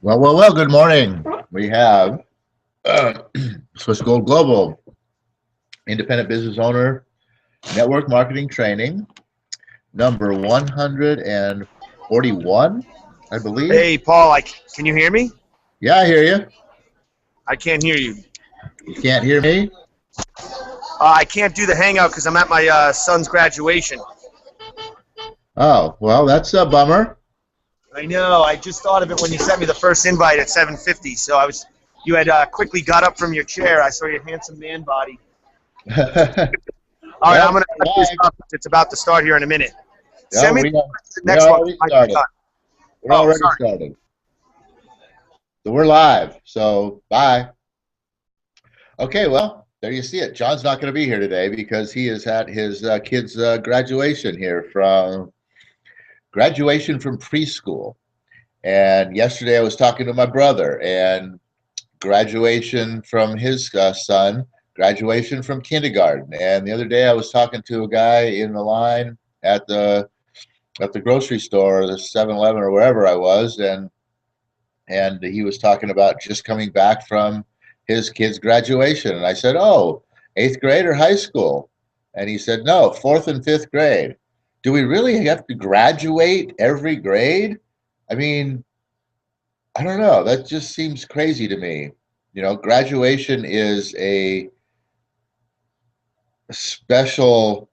Well. Good morning. We have Swiss Gold Global, independent business owner, network marketing training, number 141, I believe. Hey, Paul, can you hear me? Yeah, I hear you. I can't hear you. You can't hear me? I can't do the hangout because I'm at my son's graduation. Oh, well, that's a bummer. I know. I just thought of it when you sent me the first invite at 7:50. So you had quickly got up from your chair. I saw your handsome man body. All right, I'm Well, gonna cut this up. It's about to start here in a minute. no, Send me the we next one. already started. We're Oh, already sorry. started. So we're live. So bye. Okay, well, there you see it. John's not going to be here today because he is at his kid's graduation here from preschool. And yesterday I was talking to my brother and graduation from his son, graduation from kindergarten. And the other day I was talking to a guy in the line at the grocery store, the 7-Eleven or wherever I was, and he was talking about just coming back from his kid's graduation. And I said, "Oh, eighth grade or high school?" And he said, "No, fourth and fifth grade." Do we really have to graduate every grade? I mean, I don't know. That just seems crazy to me. Graduation is a special,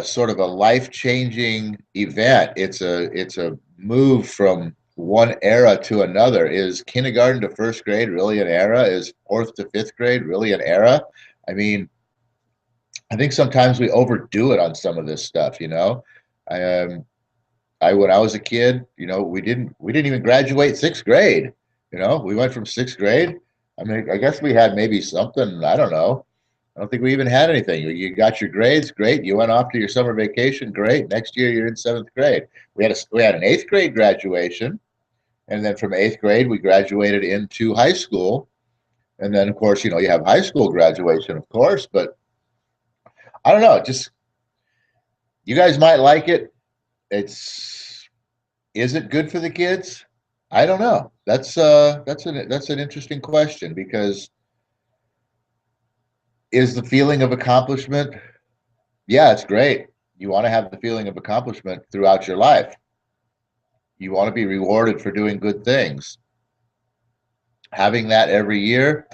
sort of a life-changing event. It's a move from one era to another. Is kindergarten to first grade really an era? Is fourth to fifth grade really an era? I mean, I think sometimes we overdo it on some of this stuff. I I when I was a kid, we didn't even graduate sixth grade. We went from sixth grade. I mean, I guess we had maybe something. I don't know. I don't think we even had anything. You got your grades, great. You went off to your summer vacation, great. Next year you're in seventh grade. We had an eighth grade graduation, and then from eighth grade we graduated into high school, and then of course you have high school graduation, of course. But I don't know. Just you guys might like it. It's Is it good for the kids? I don't know. That's an interesting question because is the feeling of accomplishment? Yeah, it's great. You want to have the feeling of accomplishment throughout your life. You want to be rewarded for doing good things. Having that every year,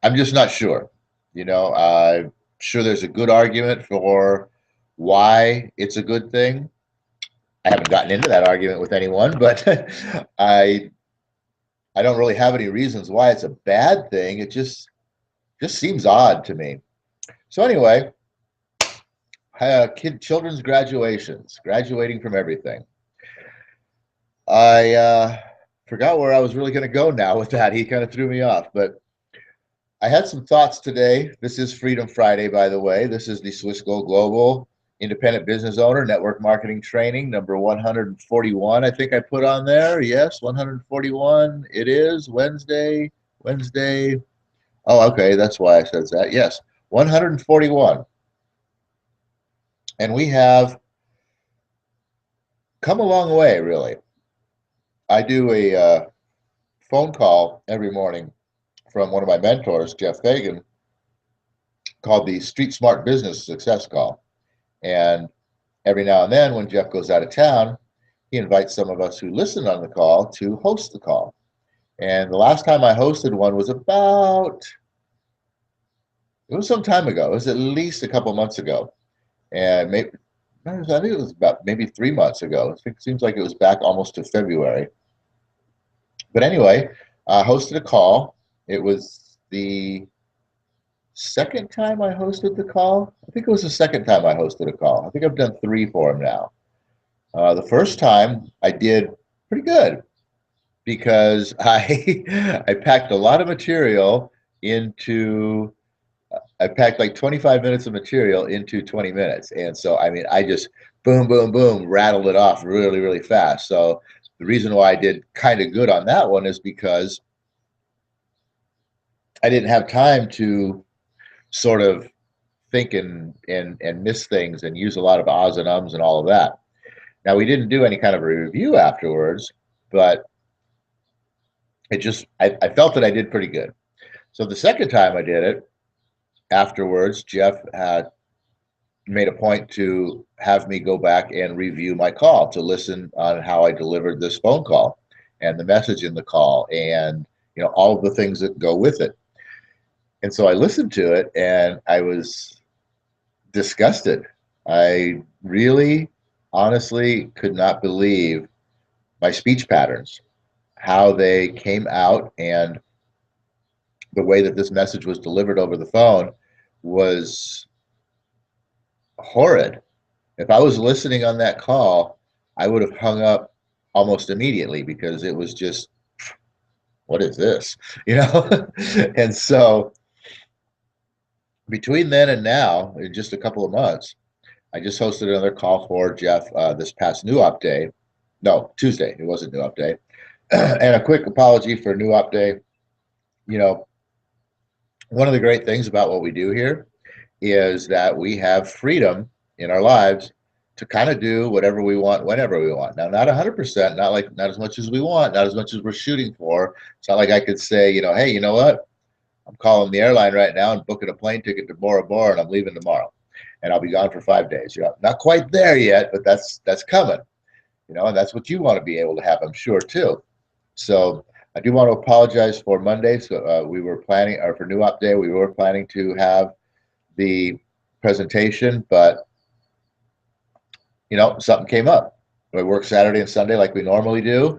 I'm just not sure. I'm sure there's a good argument for why it's a good thing. I haven't gotten into that argument with anyone, but I I don't really have any reasons why it's a bad thing. It just seems odd to me. So anyway, children's graduations, graduating from everything. I forgot where I was really going to go now with that. He kind of threw me off, but I had some thoughts today. This is Freedom Friday, by the way. This is the Swiss Gold Global Independent Business Owner Network Marketing Training, number 141. I think I put on there. Yes, 141. It is Wednesday. Wednesday. Oh, okay. That's why I said that. Yes, 141. And we have come a long way, really. I do a phone call every morning from one of my mentors, Jeff Fagin, called the Street Smart Business Success Call. And every now and then, when Jeff goes out of town, he invites some of us who listen on the call to host the call. And the last time I hosted one was it was some time ago. It was at least a couple months ago. And maybe, I think it was about maybe 3 months ago. It seems like it was back almost to February. But anyway, I hosted a call. It was the second time I hosted the call. I think it was the second time I hosted a call. I think I've done 3 for him now. The first time I did pretty good because I packed a lot of material into. I packed like 25 minutes of material into 20 minutes, and so I mean I just boom, boom, boom, rattled it off really, really fast. So the reason why I did kind of good on that one is because I didn't have time to sort of think and miss things and use a lot of ahs and ums and all of that. Now we didn't do any kind of a review afterwards, but I felt that I did pretty good. So the second time I did it, afterwards, Jeff had made a point to have me go back and review my call to listen on how I delivered this phone call and the message in the call and all of the things that go with it. And so I listened to it and I was disgusted. I really honestly could not believe my speech patterns, how they came out, and the way that this message was delivered over the phone was horrid. If I was listening on that call, I would have hung up almost immediately because it was just, what is this? And so between then and now, in just a couple of months, I just hosted another call for Jeff this past New Up Day. No, Tuesday. It wasn't New Up Day. And a quick apology for New Up Day. You know, one of the great things about what we do here is that we have freedom in our lives to kind of do whatever we want whenever we want. Now, not 100%, not as much as we want, not as much as we're shooting for. It's not like I could say, hey, you know what? I'm calling the airline right now and booking a plane ticket to Bora Bora, and I'm leaving tomorrow, and I'll be gone for 5 days. Not quite there yet, but that's coming. And that's what you want to be able to have, I'm sure, too. So I do want to apologize for Monday. So we were planning, or for New Up Day, we were planning to have the presentation, but something came up. We work Saturday and Sunday like we normally do.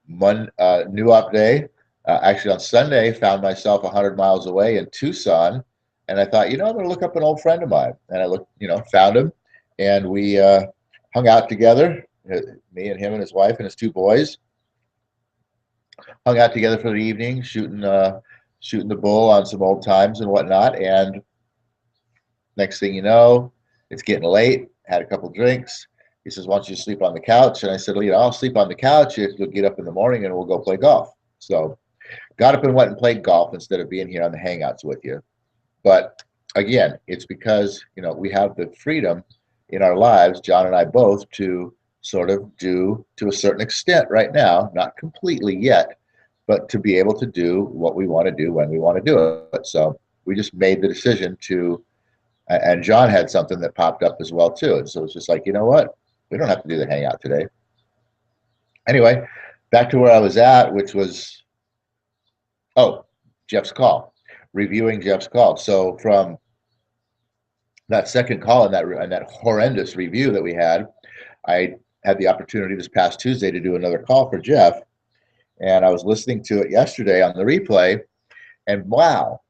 New Up Day. Actually, on Sunday, found myself 100 miles away in Tucson, and I thought, I'm going to look up an old friend of mine. And I looked, found him, and we hung out together. Me and him and his wife and his two boys hung out together for the evening, shooting the bull on some old times and whatnot. And next thing you know, it's getting late. Had a couple drinks. He says, "Why don't you sleep on the couch?" And I said, "Well, I'll sleep on the couch if you'll get up in the morning and we'll go play golf." So got up and went and played golf instead of being here on the Hangouts with you. But again, it's because, we have the freedom in our lives, John and I both, to sort of do to a certain extent right now, not completely yet, but to be able to do what we want to do when we want to do it. So we just made the decision to, and John had something that popped up as well too. And so it's just like, you know what? We don't have to do the Hangout today. Anyway, back to where I was at, which was, Jeff's call, reviewing Jeff's call. So from that second call and that horrendous review that we had, I had the opportunity this past Tuesday to do another call for Jeff, and I was listening to it yesterday on the replay, and wow,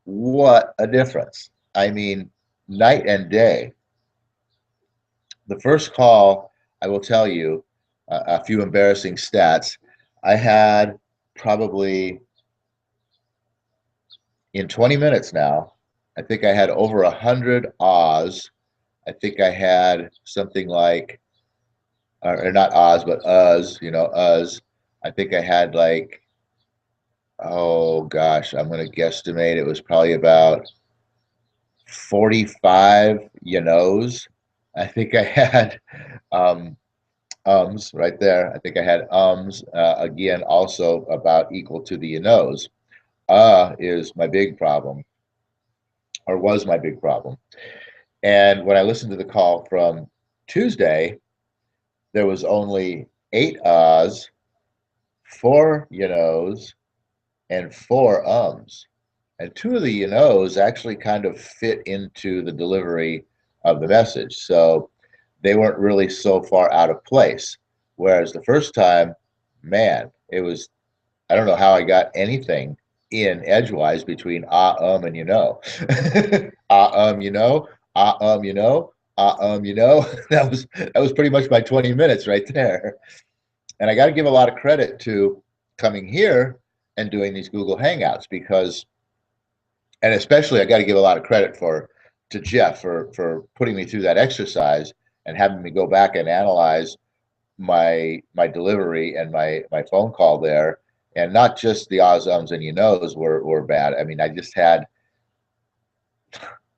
what a difference. I mean, night and day. The first call, I will tell you a few embarrassing stats. I had probably in 20 minutes now, I think I had over 100 ahs. I think I had something like, or not ahs, but uhs. I think I had like, oh gosh, I'm going to guesstimate it was probably about 45 I think I had ums right there. I think I had ums again, also about equal to the is my big problem, or was my big problem. And when I listened to the call from Tuesday, there was only 8 uhs, 4 and 4 ums. And 2 of the actually kind of fit into the delivery of the message. So they weren't really so far out of place. Whereas the first time, man, it was, I don't know how I got anything in edgewise between and that was pretty much my 20 minutes right there. And I got to give a lot of credit to coming here and doing these Google Hangouts because, and especially I got to give a lot of credit to Jeff for putting me through that exercise and having me go back and analyze my delivery and my phone call there. And not just the ahs, ums, and were bad. I mean, I just had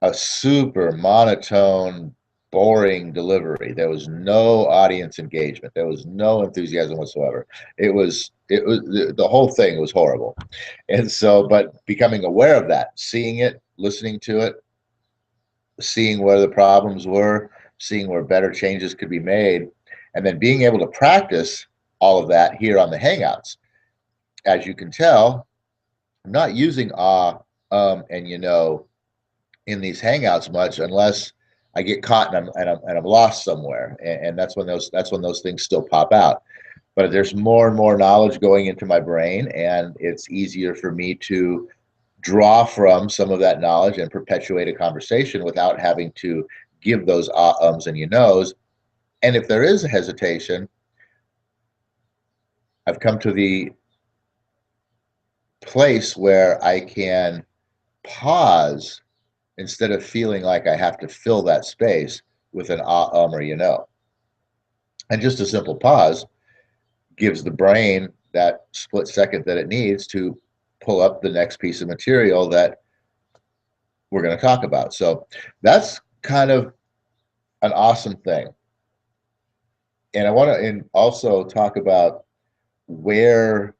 a super monotone, boring delivery. There was no audience engagement. There was no enthusiasm whatsoever. It was the whole thing was horrible. And so, but becoming aware of that, seeing it, listening to it, seeing where the problems were, seeing where better changes could be made, and then being able to practice all of that here on the Hangouts. As you can tell, I'm not using and in these Hangouts much unless I get caught and I'm lost somewhere, and that's when those things still pop out. But there's more and more knowledge going into my brain, and it's easier for me to draw from some of that knowledge and perpetuate a conversation without having to give those ums and knows. And if there is a hesitation, I've come to the place where I can pause instead of feeling like I have to fill that space with an or. And just a simple pause gives the brain that split second that it needs to pull up the next piece of material that we're going to talk about. So that's kind of an awesome thing. And I want to also talk about where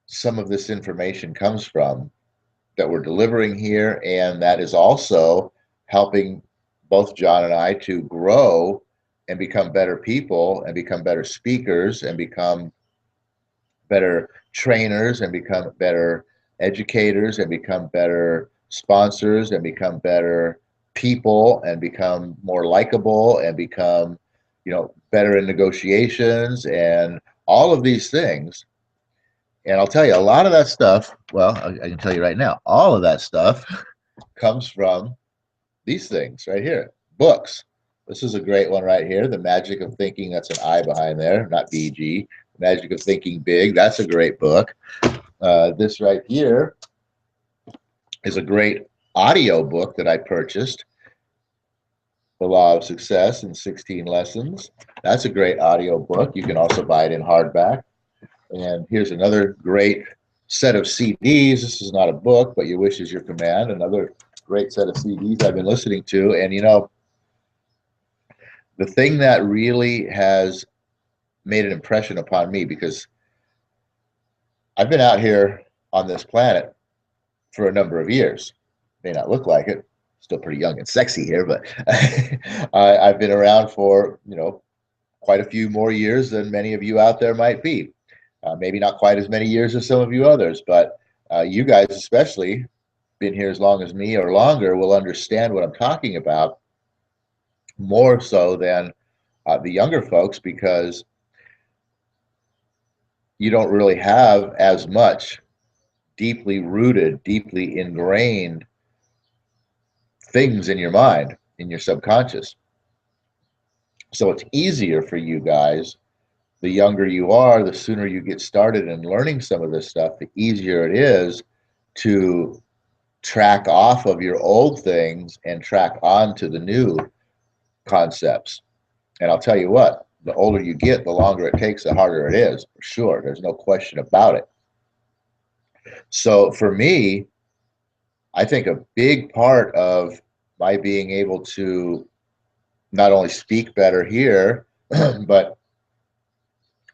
some of this information comes from that we're delivering here, and that is also helping both John and I to grow and become better people and become better speakers and become better trainers and become better educators and become better sponsors and become better people and become more likable and become better in negotiations and all of these things. And I'll tell you, a lot of that stuff, well, I can tell you right now, all of that stuff comes from these things right here. Books. This is a great one right here. The Magic of Thinking. That's an I behind there, not BG. Magic of Thinking Big. That's a great book. This right here is a great audio book that I purchased. The Law of Success in 16 Lessons. That's a great audio book. You can also buy it in hardback. And here's another great set of CDs. This is not a book, but Your Wish is Your Command. Another great set of CDs I've been listening to. And the thing that really has made an impression upon me, because I've been out here on this planet for a number of years. May not look like it. Still pretty young and sexy here, but I've been around for, quite a few more years than many of you out there might be. Maybe not quite as many years as some of you others, but you guys especially, been here as long as me or longer, will understand what I'm talking about more so than the younger folks, because you don't really have as much deeply rooted, deeply ingrained things in your mind, in your subconscious. So it's easier for you guys. The younger you are, the sooner you get started in learning some of this stuff, the easier it is to track off of your old things and track on to the new concepts. And I'll tell you what, the older you get, the longer it takes, the harder it is, for sure. There's no question about it. So for me, I think a big part of my being able to not only speak better here, but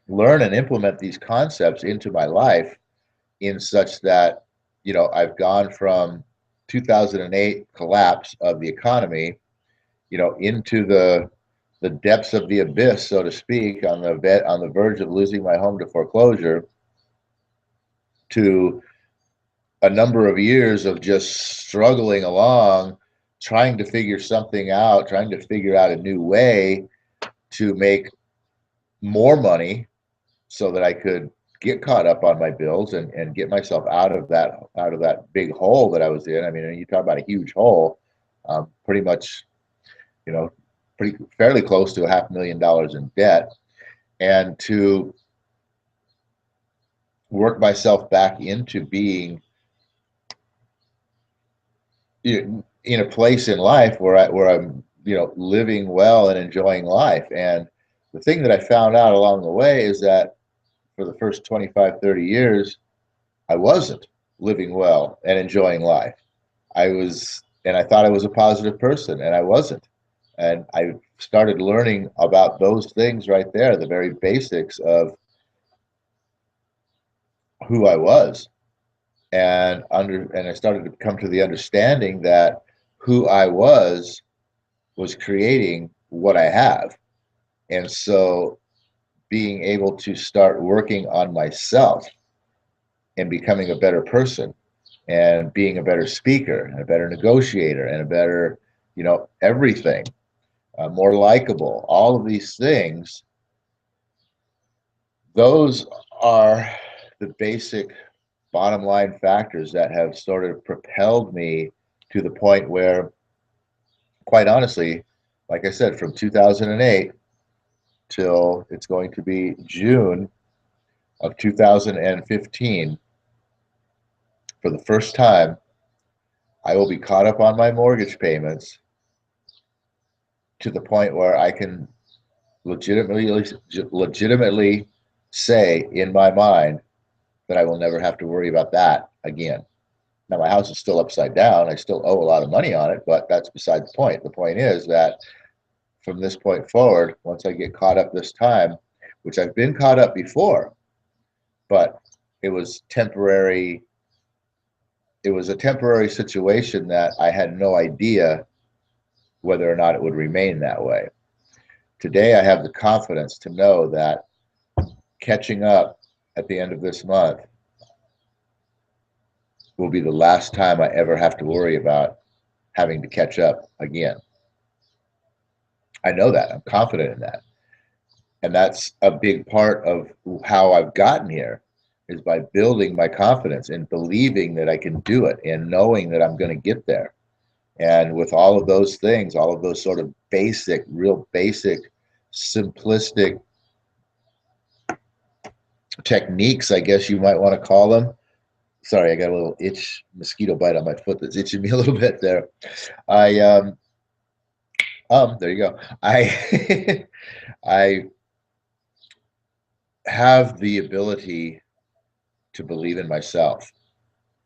learn and implement these concepts into my life in such that, I've gone from 2008 collapse of the economy, into the depths of the abyss, so to speak, on the verge of losing my home to foreclosure, to a number of years of just struggling along, trying to figure something out, trying to figure out a new way to make more money so that I could get caught up on my bills and get myself out of that big hole that I was in. I mean, you talk about a huge hole, pretty much, fairly close to $500,000 in debt, and to work myself back into being in a place in life where I'm living well and enjoying life. And the thing that I found out along the way is that for the first 25, 30 years, I wasn't living well and enjoying life. And I thought I was a positive person, and I wasn't. And I started learning about those things right there, the very basics of who I was. And I started to come to the understanding that who I was creating what I have. And so being able to start working on myself and becoming a better person and being a better speaker and a better negotiator and a better, everything, more likable, all of these things, those are the basic bottom line factors that have sort of propelled me to the point where, quite honestly, like I said, from 2008 till it's going to be June of 2015, for the first time, I will be caught up on my mortgage payments to the point where I can legitimately say in my mind that I will never have to worry about that again. Now my house is still upside down. I still owe a lot of money on it, but that's beside the point. The point is that from this point forward, once I get caught up this time, which I've been caught up before, but it was temporary. It was a temporary situation that I had no idea whether or not it would remain that way. Today, I have the confidence to know that catching up at the end of this month will be the last time I ever have to worry about having to catch up again. I know that. I'm confident in that. And that's a big part of how I've gotten here, is by building my confidence and believing that I can do it and knowing that I'm going to get there. And with all of those things, all of those sort of basic, real basic, simplistic techniques, I guess you might want to call them. Sorry, I got a little mosquito bite on my foot that's itching me a little bit there. I there you go. I I have the ability to believe in myself,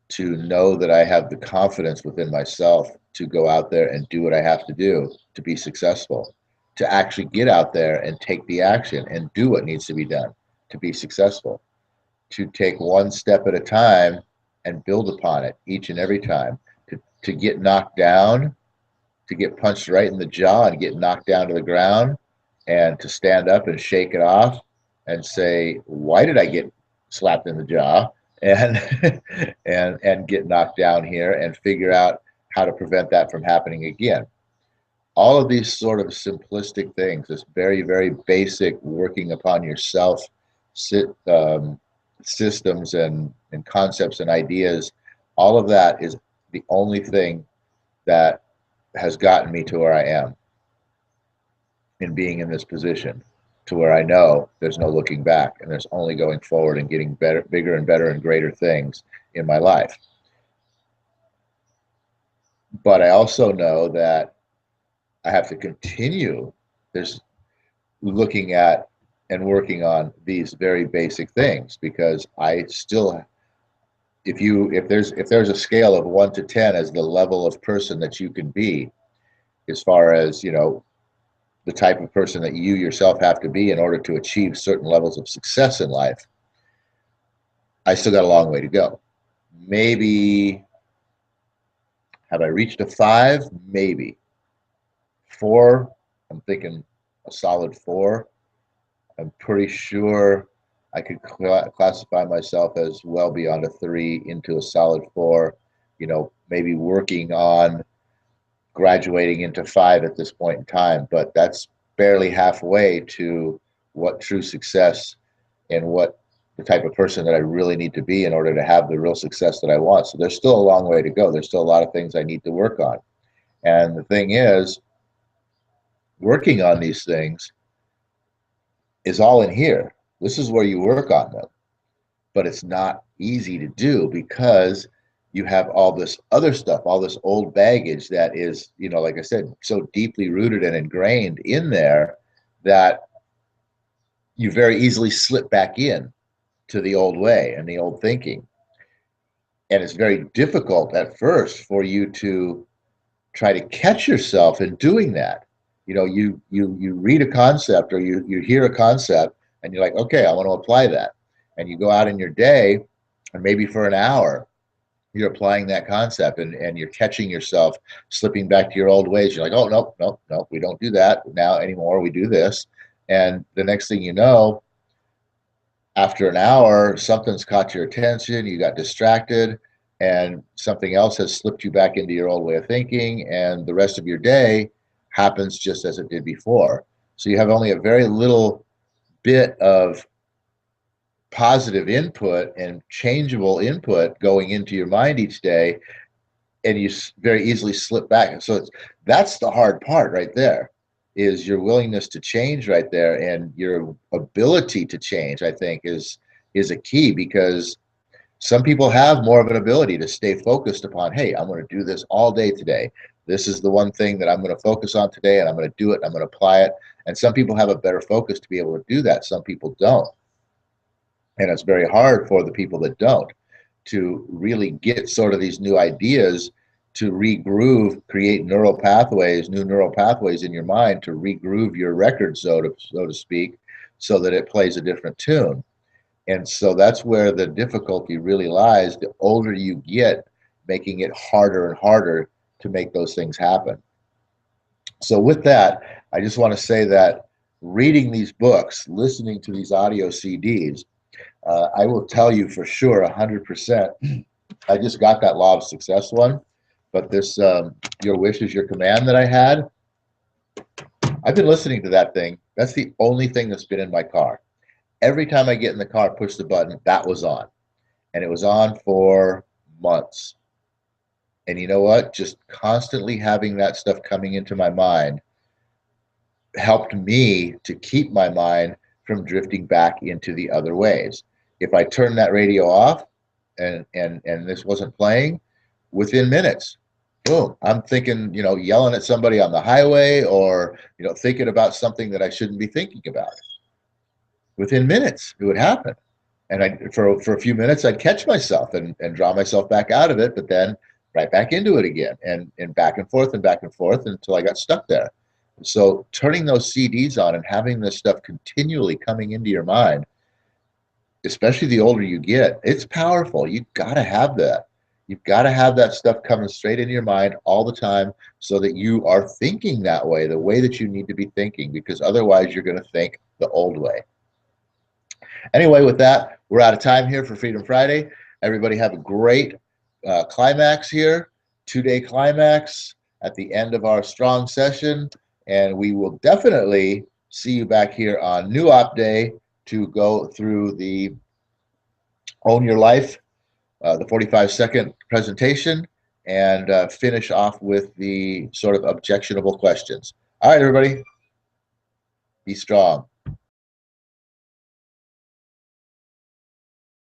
to know that I have the confidence within myself to go out there and do what I have to do to be successful, to actually get out there and take the action and do what needs to be done to be successful, to take one step at a time and build upon it each and every time, to get knocked down, to get punched right in the jaw and get knocked down to the ground, and to stand up and shake it off and say, why did I get slapped in the jaw? And and get knocked down here and figure out how to prevent that from happening again. All of these sort of simplistic things, this very, very basic working upon yourself, systems and concepts and ideas, all of that is the only thing that has gotten me to where I am in being in this position, to where I know there's no looking back and there's only going forward and getting better, bigger and better and greater things in my life. But I also know that I have to continue this looking at and working on these very basic things, because I still, if there's a scale of 1 to 10 as the level of person that you can be, as far as the type of person that you yourself have to be in order to achieve certain levels of success in life, I still got a long way to go. Maybe, have I reached a 5? Maybe 4. I'm thinking a solid 4. I'm pretty sure I could classify myself as well beyond a 3 into a solid 4. Maybe working on graduating into 5 at this point in time, but that's barely halfway to what true success and what the type of person that I really need to be in order to have the real success that I want. So there's still a long way to go. There's still a lot of things I need to work on. And the thing is, working on these things is all in here. This is where you work on them. But it's not easy to do because you have all this other stuff, all this old baggage that is, like I said, so deeply rooted and ingrained in there that you very easily slip back in to the old way and the old thinking. And it's very difficult at first for you to try to catch yourself in doing that. You read a concept, or you hear a concept, and you're like, okay, I want to apply that. And you go out in your day, and maybe for an hour, you're applying that concept, and you're catching yourself slipping back to your old ways. You're like, oh, no, no, no, we don't do that now anymore. We do this. And the next thing you know, after an hour, something's caught your attention, you got distracted, and something else has slipped you back into your old way of thinking, and the rest of your day happens just as it did before. So you have only a very little bit of positive input and changeable input going into your mind each day, and you very easily slip back. So that's the hard part right there, is your willingness to change right there, and your ability to change, I think, is a key, because some people have more of an ability to stay focused upon, hey, I'm going to do this all day today. This is the one thing that I'm going to focus on today, and I'm going to do it. I'm going to apply it. And some people have a better focus to be able to do that. Some people don't. And it's very hard for the people that don't to really get sort of these new ideas, to regroove, create neural pathways, new neural pathways in your mind to regroove your record, so to speak, so that it plays a different tune. And so that's where the difficulty really lies. The older you get, making it harder and harder to make those things happen. So with that, I just want to say that reading these books, listening to these audio CDs, I will tell you for sure, 100%. I just got that Law of Success one, but this Your Wish is Your Command that I had, I've been listening to that thing. That's the only thing that's been in my car. Every time I get in the car, push the button, that was on. And it was on for months. And you know what? Just constantly having that stuff coming into my mind helped me to keep my mind from drifting back into the other ways. If I turned that radio off and this wasn't playing, within minutes, boom, I'm thinking, yelling at somebody on the highway, or, thinking about something that I shouldn't be thinking about. Within minutes, it would happen. And for a few minutes, I'd catch myself and draw myself back out of it, but then right back into it again, and back and forth until I got stuck there. So turning those CDs on and having this stuff continually coming into your mind, especially the older you get, it's powerful. You've got to have that. You've got to have that stuff coming straight into your mind all the time, so that you are thinking that way, the way that you need to be thinking, because otherwise you're going to think the old way. Anyway, with that, we're out of time here for Freedom Friday. Everybody have a great climax here, 2-day climax at the end of our strong session. And we will definitely see you back here on New Op Day to go through the Own Your Life, the 45-second presentation, and finish off with the sort of objectionable questions. All right, everybody, be strong.